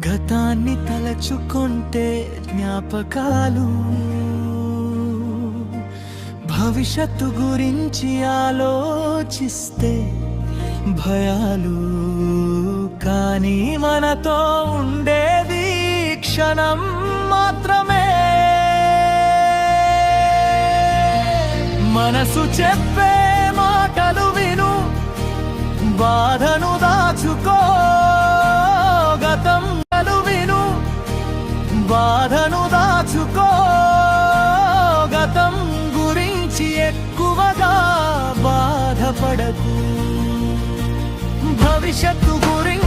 గతాన్ని తలచుకుంటే జ్ఞాపకాలు, భవిష్యత్తు గురించి ఆలోచిస్తే భయాలు. కానీ మనతో ఉండేది క్షణం మాత్రమే. మనసు చెప్పే మాటలు విను, బాధను దాచుకో. గతం విను, బాధను దాచుకో. గతం గురించి ఎక్కువగా బాధపడకు, భవిష్యత్తు గురించి